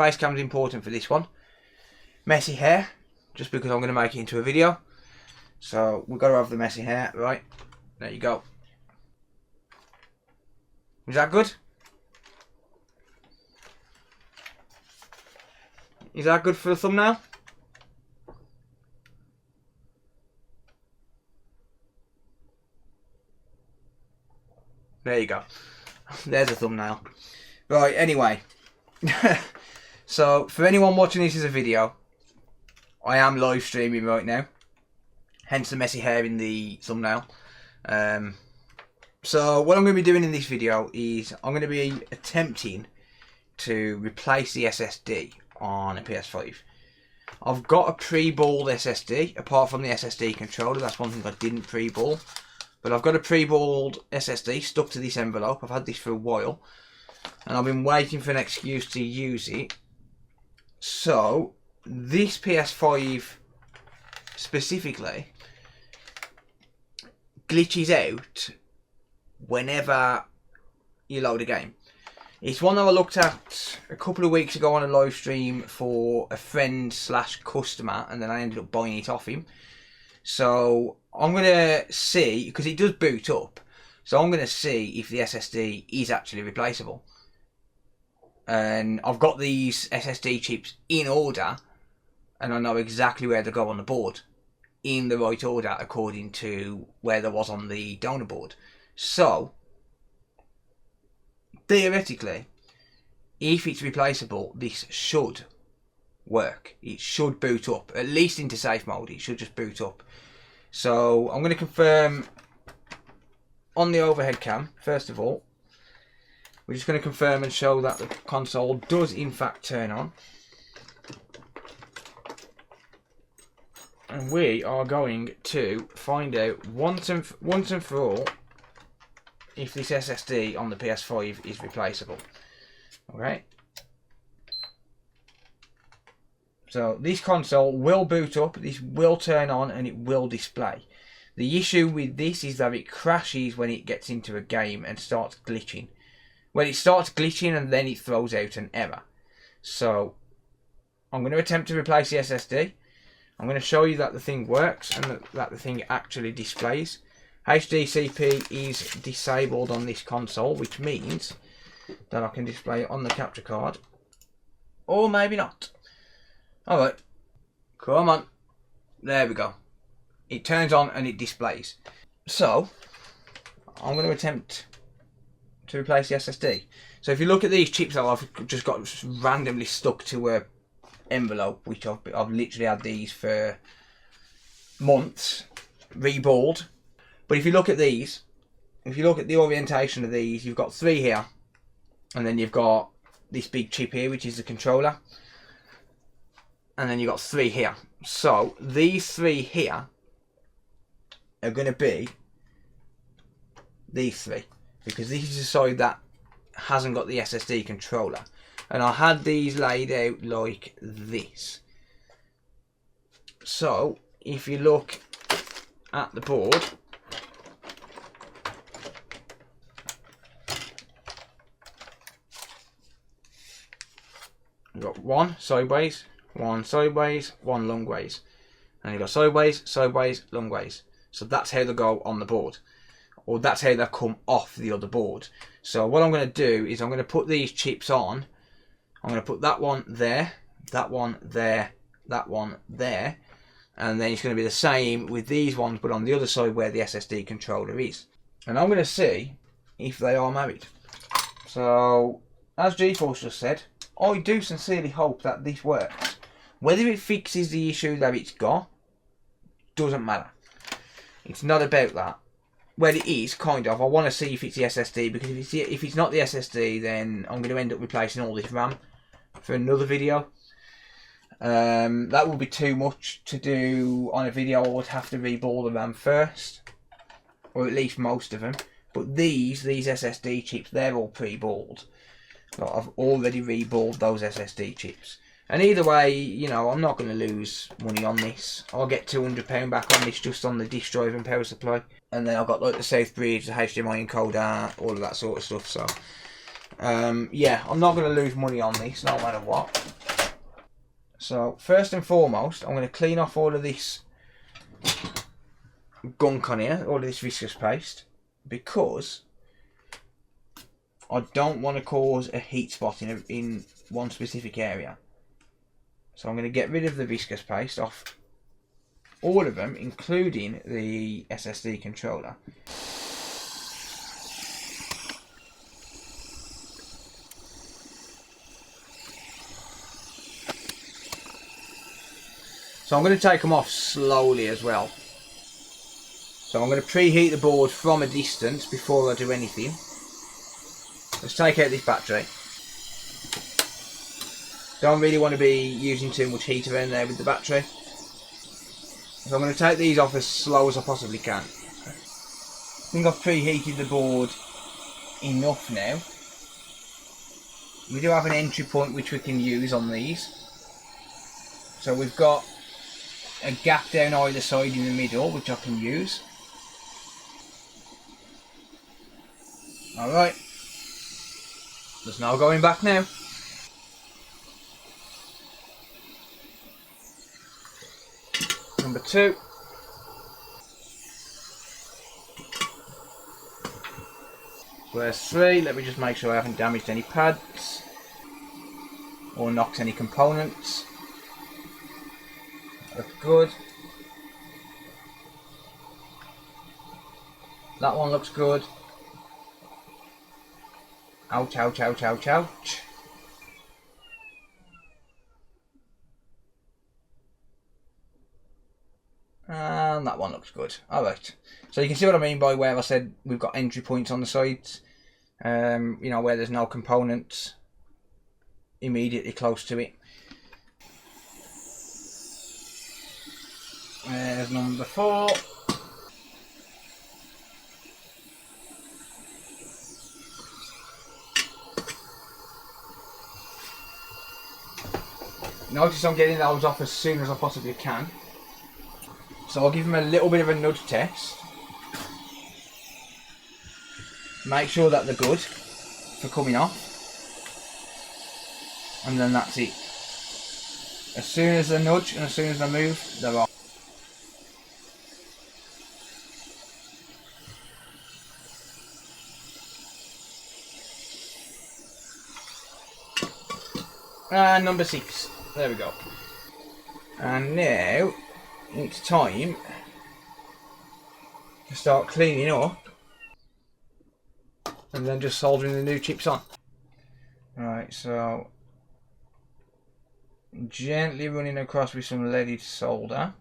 face cam's important for this one. Messy hair, just because I'm going to make it into a video. So we've got to have the messy hair, right? There you go. Is that good? Is that good for the thumbnail? There you go. There's a thumbnail. Right, anyway. So, for anyone watching this as a video, I am live streaming right now. Hence the messy hair in the thumbnail. So, what I'm going to be doing in this video is I'm going to be attempting to replace the SSD on a PS5. I've got a pre-balled SSD, apart from the SSD controller. That's one thing I didn't pre-ball. But I've got a pre-balled SSD stuck to this envelope. I've had this for a while. And I've been waiting for an excuse to use it. So, this PS5 specifically glitches out whenever you load a game. It's one that I looked at a couple of weeks ago on a live stream for a friend / customer. And then I ended up buying it off him. So I'm going to see, because it does boot up, so I'm going to see if the SSD is actually replaceable. And I've got these SSD chips in order, and I know exactly where they go on the board, in the right order according to where there was on the donor board. So, theoretically, if it's replaceable, this should work. It should boot up, at least into safe mode. It should just boot up. So I'm going to confirm on the overhead cam. First of all, we're just going to confirm and show that the console does in fact turn on, and we are going to find out once and for all if this SSD on the PS5 is replaceable. Okay. So this console will boot up, this will turn on, and it will display. The issue with this is that it crashes when it gets into a game and starts glitching. When it starts glitching and then it throws out an error. So I'm going to attempt to replace the SSD. I'm going to show you that the thing works and that the thing actually displays. HDCP is disabled on this console, which means that I can display it on the capture card. Or maybe not. Alright, come on, there we go. It turns on and it displays. So, I'm going to attempt to replace the SSD. So if you look at these chips that I've just got randomly stuck to a envelope, which I've literally had these for months, reballed. But if you look at these, if you look at the orientation of these, you've got 3 here, and then you've got this big chip here, which is the controller. And then you've got 3 here. So these 3 here are going to be these 3. Because this is the side that hasn't got the SSD controller. And I had these laid out like this. So if you look at the board, you've got 1 sideways, 1 sideways, 1 long ways. And you've got sideways, sideways, long ways. So that's how they go on the board. Or that's how they come off the other board. So what I'm going to do is I'm going to put these chips on. I'm going to put that one there, that one there, that one there. And then it's going to be the same with these ones, but on the other side where the SSD controller is. And I'm going to see if they are married. So, as GeForce just said, I do sincerely hope that this works. Whether it fixes the issue that it's got, doesn't matter. It's not about that. Well, it is, kind of. I want to see if it's the SSD, because if it's not the SSD, then I'm going to end up replacing all this RAM for another video. That would be too much to do on a video. I would have to reball the RAM first, or at least most of them. But these SSD chips, they're all pre-balled. So I've already reballed those SSD chips. And either way, you know, I'm not going to lose money on this. I'll get £200 back on this just on the disk drive and power supply. And then I've got like the safe bridge, the HDMI encoder, all of that sort of stuff. So, yeah, I'm not going to lose money on this, no matter what. So first and foremost, I'm going to clean off all of this gunk on here, all of this viscous paste, because I don't want to cause a heat spot in one specific area. So I'm going to get rid of the viscous paste off all of them, including the SSD controller. So I'm going to take them off slowly as well. So I'm going to preheat the board from a distance before I do anything. Let's take out this battery. Don't really want to be using too much heat around there with the battery. So I'm going to take these off as slow as I possibly can. I think I've preheated the board enough now. We do have an entry point which we can use on these. So we've got a gap down either side in the middle which I can use. Alright, there's no going back now. Number 2. Where's 3? Let me just make sure I haven't damaged any pads or knocked any components. That's good. That one looks good. Ouch, ouch, ouch, ouch, ouch. And that one looks good. Alright. So you can see what I mean by where I said we've got entry points on the sides. You know, where there's no components immediately close to it. There's number 4. Notice I'm getting those off as soon as I possibly can. So I'll give them a little bit of a nudge test. Make sure that they're good for coming off. And then that's it. As soon as they nudge and as soon as they move, they're off. And number 6. There we go. And now it's time to start cleaning up and then just soldering the new chips on. Right, so gently running across with some leaded solder.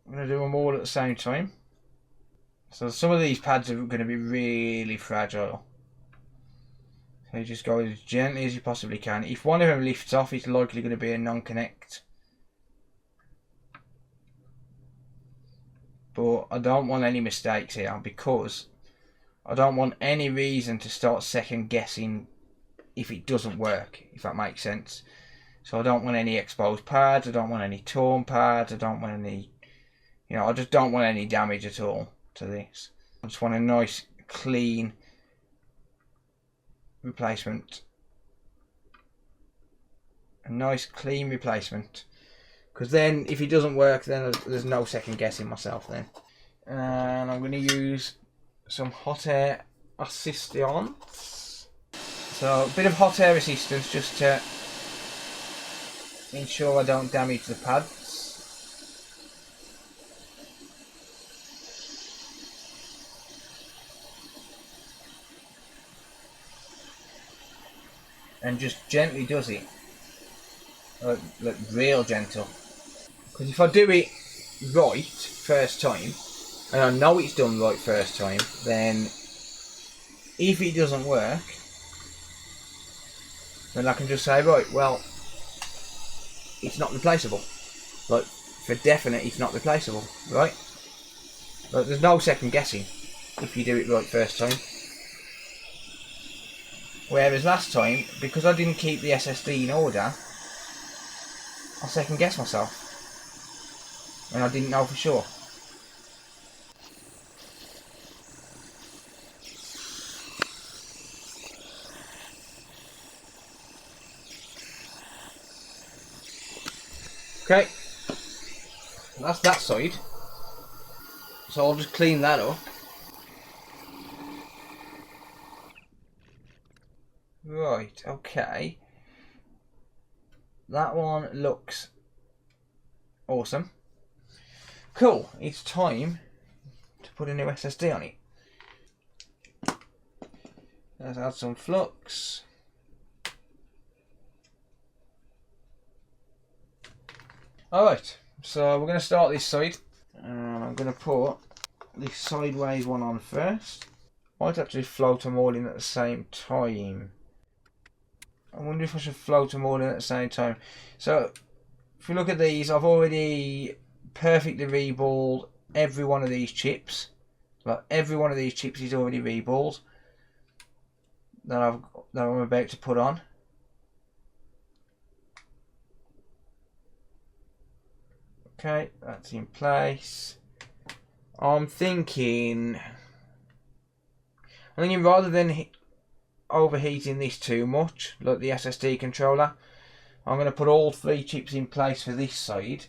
I'm going to do them all at the same time. So some of these pads are going to be really fragile. So you just go as gently as you possibly can. If one of them lifts off, it's likely going to be a non-connect. But I don't want any mistakes here, because I don't want any reason to start second guessing if it doesn't work, if that makes sense. So I don't want any exposed pads, I don't want any torn pads, I don't want any, you know, I just don't want any damage at all to this. I just want a nice clean replacement. A nice clean replacement. Because then if it doesn't work, then there's no second guessing myself then. And I'm going to use some hot air assistance. So a bit of hot air assistance just to ensure I don't damage the pads. And just gently does it. Like real gentle. Because if I do it right first time, and I know it's done right first time, then if it doesn't work, then I can just say, right, well, it's not replaceable. Like, for definite, it's not replaceable, right? Like, there's no second guessing if you do it right first time. Whereas last time, because I didn't keep the SSD in order, I second guessed myself. And I didn't know for sure. Okay, that's that side. So I'll just clean that up. Right, okay. That one looks awesome. Cool, it's time to put a new SSD on it. Let's add some flux. Alright, so we're going to start this side. And I'm going to put this sideways one on first. Might actually float them all in at the same time. I wonder if I should float them all in at the same time. So, if you look at these, I've already perfectly reballed every one of these chips. Like, every one of these chips is already reballed. That I'm about to put on. Okay, that's in place. I'm thinking rather than overheating this too much, like the SSD controller, I'm going to put all 3 chips in place for this side,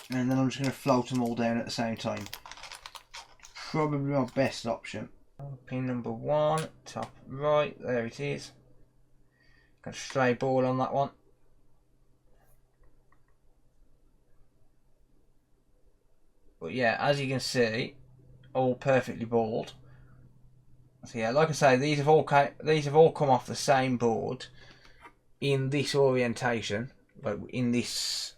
and then I'm just going to float them all down at the same time. Probably my best option. Pin number 1, top right, there it is. Got a stray ball on that one. But yeah, as you can see, all perfectly balled. So yeah, like I say, these have all come off the same board in this orientation, like in this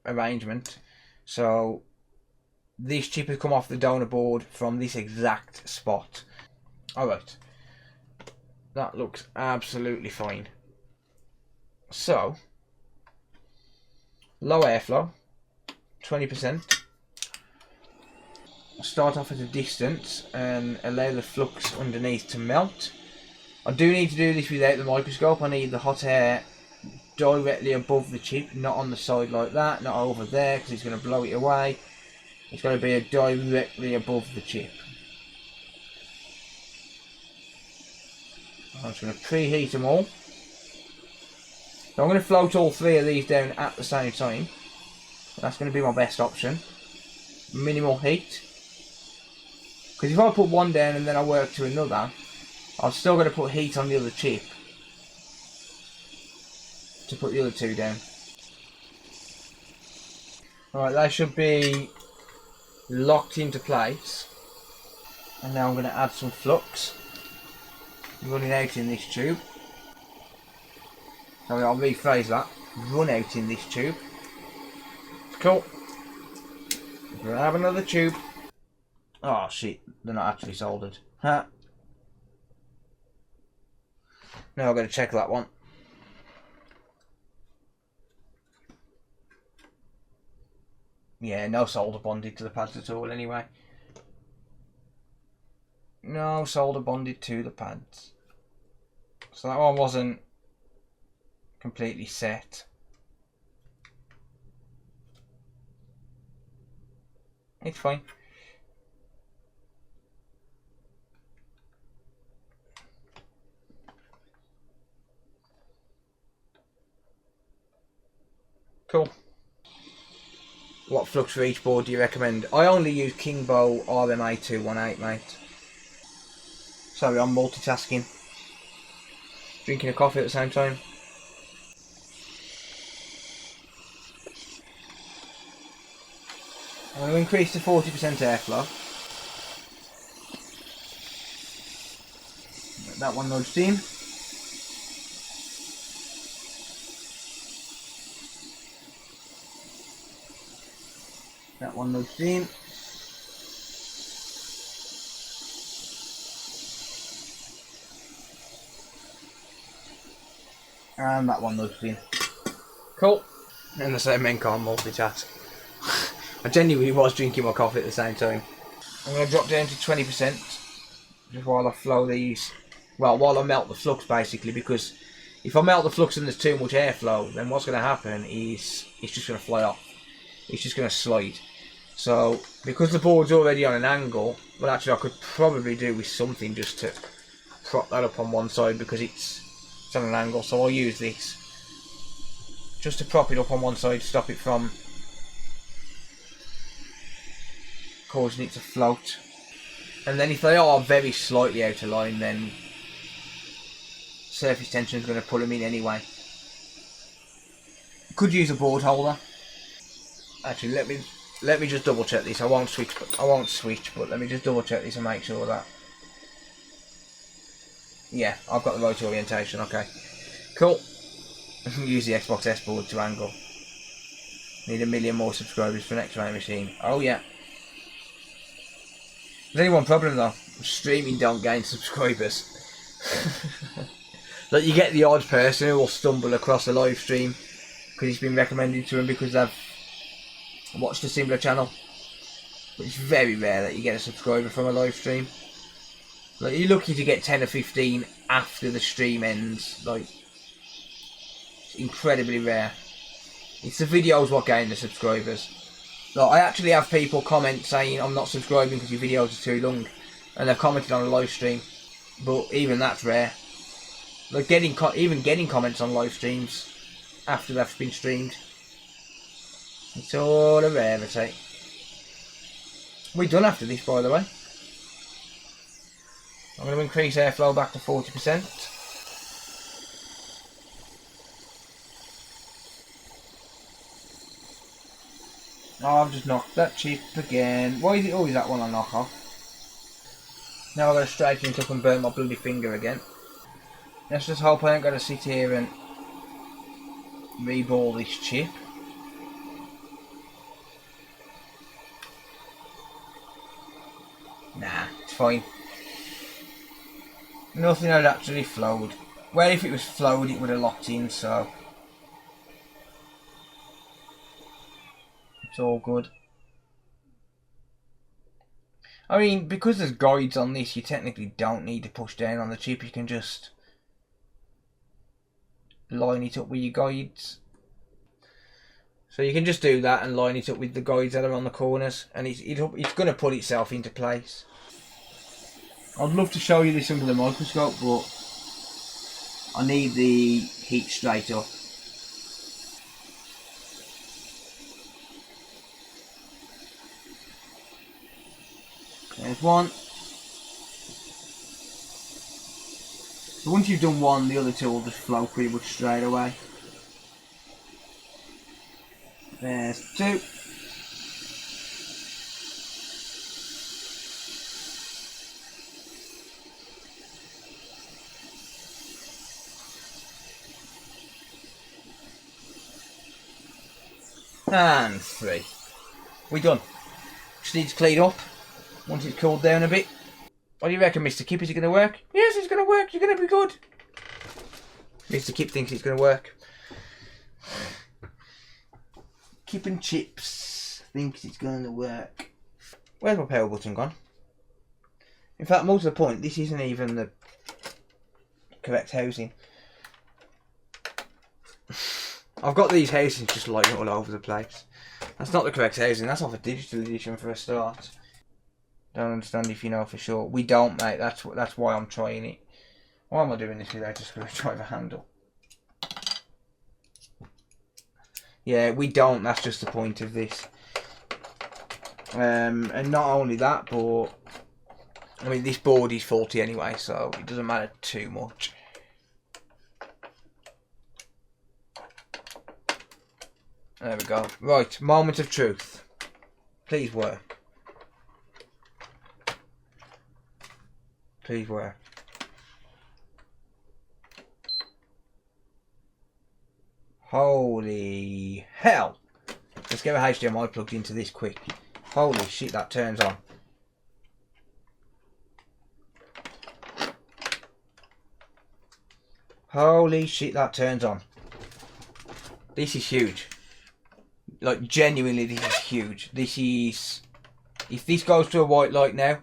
arrangement. So this chip has come off the donor board from this exact spot. Alright, that looks absolutely fine. So, low airflow, 20%. Start off at a distance and allow the flux underneath to melt. I do need to do this without the microscope. I need the hot air directly above the chip, not on the side like that, not over there because it's going to blow it away. It's going to be directly above the chip. I'm just going to preheat them all. So I'm going to float all 3 of these down at the same time. That's going to be my best option. Minimal heat. Because if I put one down and then I work to another, I'm still going to put heat on the other chip to put the other 2 down. Alright, they should be locked into place. And now I'm going to add some flux running out in this tube. Sorry, I'll rephrase that. Run out in this tube. Cool. Grab another tube. Oh shit, they're not actually soldered. Huh. Now I've got to check that one. Yeah, no solder bonded to the pads at all anyway. No solder bonded to the pads. So that one wasn't completely set. It's fine. Cool. What flux for each board do you recommend? I only use Kingbo RMA218, mate. Sorry, I'm multitasking. Drinking a coffee at the same time. I'm going to increase to 40% airflow. Get that one nudged in. That one nudged in. And that one nudged in. Cool. And the same men can't multitask. I genuinely was drinking my coffee at the same time. I'm going to drop down to 20% just while I flow these. Well, while I melt the flux basically, because if I melt the flux and there's too much airflow, then what's going to happen is it's just going to fly off. It's just going to slide. So, because the board's already on an angle, well actually I could probably do with something just to prop that up on one side because it's on an angle, so I'll use this. just to prop it up on one side, stop it from causing it to float. And then if they are very slightly out of line, then surface tension is going to pull them in anyway. Could use a board holder. Actually, let me just double check this. I won't switch, but let me just double check this and make sure that. Yeah, I've got the right orientation. Okay, cool. Use the Xbox S board to angle. Need 1 million more subscribers for an X-ray machine. Oh yeah. There's only one problem though. Streaming don't gain subscribers. Like, you get the odd person who will stumble across a live stream because it's been recommended to them because they've watched a similar channel. But it's very rare that you get a subscriber from a live stream. Like, you're lucky to get 10 or 15 after the stream ends. Like, it's incredibly rare. It's the videos what gain the subscribers. Like, I actually have people comment saying I'm not subscribing because your videos are too long, and they've commented on a live stream. But even that's rare. Like, even getting comments on live streams after they've been streamed, it's all a rarity. We're done after this, by the way. I'm going to increase airflow back to 40%. Oh, I've just knocked that chip again. Why is it always that one I knock off? Now I've got to straighten it up and burn my bloody finger again. Let's just hope I ain't got to sit here and reball this chip. Nah, it's fine. Nothing had actually flowed. Well, if it was flowed, it would have locked in, so it's all good. I mean, because there's guides on this, you technically don't need to push down on the chip. You can just line it up with your guides. So you can just do that and line it up with the guides that are on the corners, and it's going to put itself into place. I'd love to show you this under the microscope, but I need the heat straight up. There's one. So once you've done one, the other two will just flow pretty much straight away. There's two. And three. We're done. Just needs cleaned up once it's cooled down a bit. What do you reckon, Mr. Kip? Is it going to work? Yes, it's going to work. You're going to be good. Mr. Kip thinks it's going to work. Kip and Chips thinks it's going to work. Where's my power button gone? In fact, more to the point, this isn't even the correct housing. I've got these housings just lying all over the place. That's not the correct housing. That's off a digital edition for a start. Don't understand if you know for sure. We don't, mate. That's why I'm trying it. Why am I doing this without a screwdriver handle? Yeah, we don't. That's just the point of this. And not only that, but I mean, this board is faulty anyway, so it doesn't matter too much. There we go. Right, moment of truth. Please work. Please work. Holy hell. Let's get a HDMI plugged into this quick. Holy shit, that turns on. Holy shit, that turns on. This is huge. Like, genuinely, this is huge. This is... If this goes to a white light now,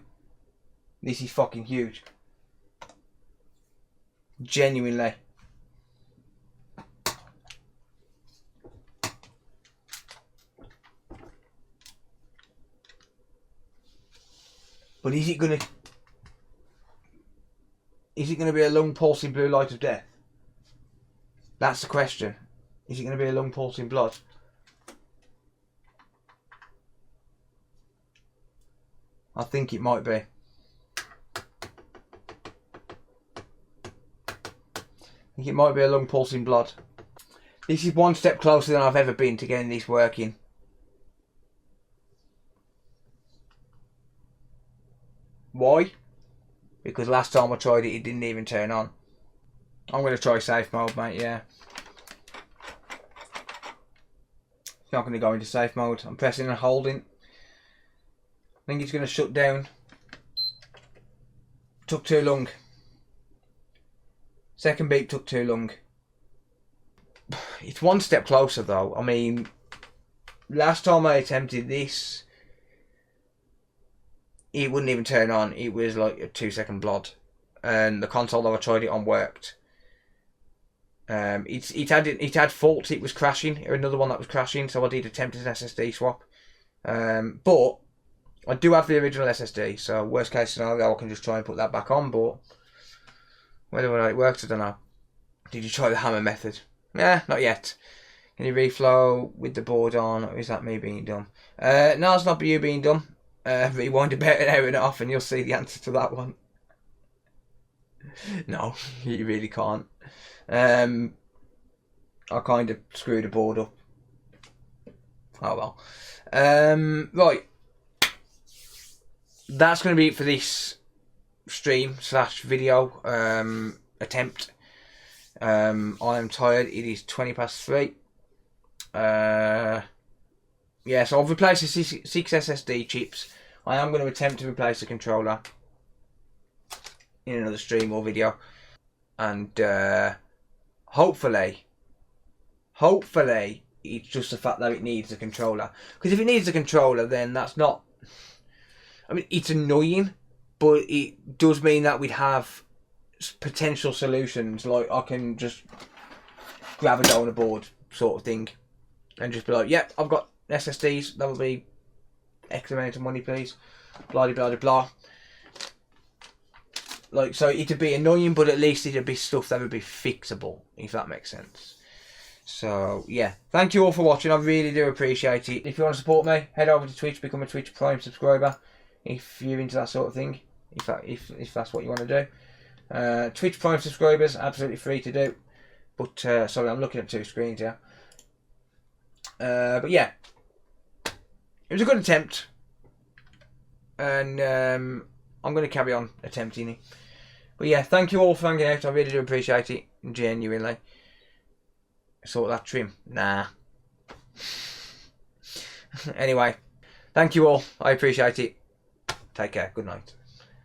this is fucking huge. Genuinely. But is it gonna be a long pulsing blue light of death? That's the question. Is it going to be a lung pulsing blood? I think it might be. I think it might be a lung pulsing blood. This is one step closer than I've ever been to getting this working. Why? Because last time I tried it, it didn't even turn on. I'm going to try safe mode, mate, yeah. It's not going to go into safe mode. I'm pressing and holding. I think it's going to shut down. Took too long. Second beep took too long. It's one step closer though. I mean, last time I attempted this, it wouldn't even turn on. It was like a 2-second blood, and the console that I tried it on worked. It had faults. It was crashing. Another one that was crashing. So I did attempt an SSD swap. But I do have the original SSD. So worst case scenario, I can just try and put that back on. But whether or not it works, I don't know. Did you try the hammer method? Nah, not yet. Can you reflow with the board on, or is that me being dumb? No, it's not you being dumb. Rewind about an hour and a half and you'll see the answer to that one. No, you really can't. I kind of screwed the board up. Oh well. Right. That's going to be it for this stream / video attempt. I am tired. It is 3:20. Yeah, so I've replaced the 6 SSD chips. I am going to attempt to replace the controller in another stream or video, and hopefully it's just the fact that it needs a controller. Because if it needs a controller, then that's not. I mean, it's annoying, but it does mean that we'd have potential solutions. Like I can just grab a donor board sort of thing, and just be like, "Yep, I've got SSDs. That would be X amount of money, please." Blah blah blah blah. Like, so it'd be annoying, but at least it'd be stuff that would be fixable, if that makes sense. So yeah, thank you all for watching. I really do appreciate it. If you want to support me, head over to Twitch, become a Twitch Prime subscriber if you're into that sort of thing. If that's what you want to do. Twitch Prime subscribers, absolutely free to do. But sorry, I'm looking at 2 screens here. But yeah, it was a good attempt, and I'm going to carry on attempting it. But yeah, thank you all for hanging out. I really do appreciate it, genuinely. Sort that trim? Nah. Anyway, thank you all. I appreciate it. Take care. Good night.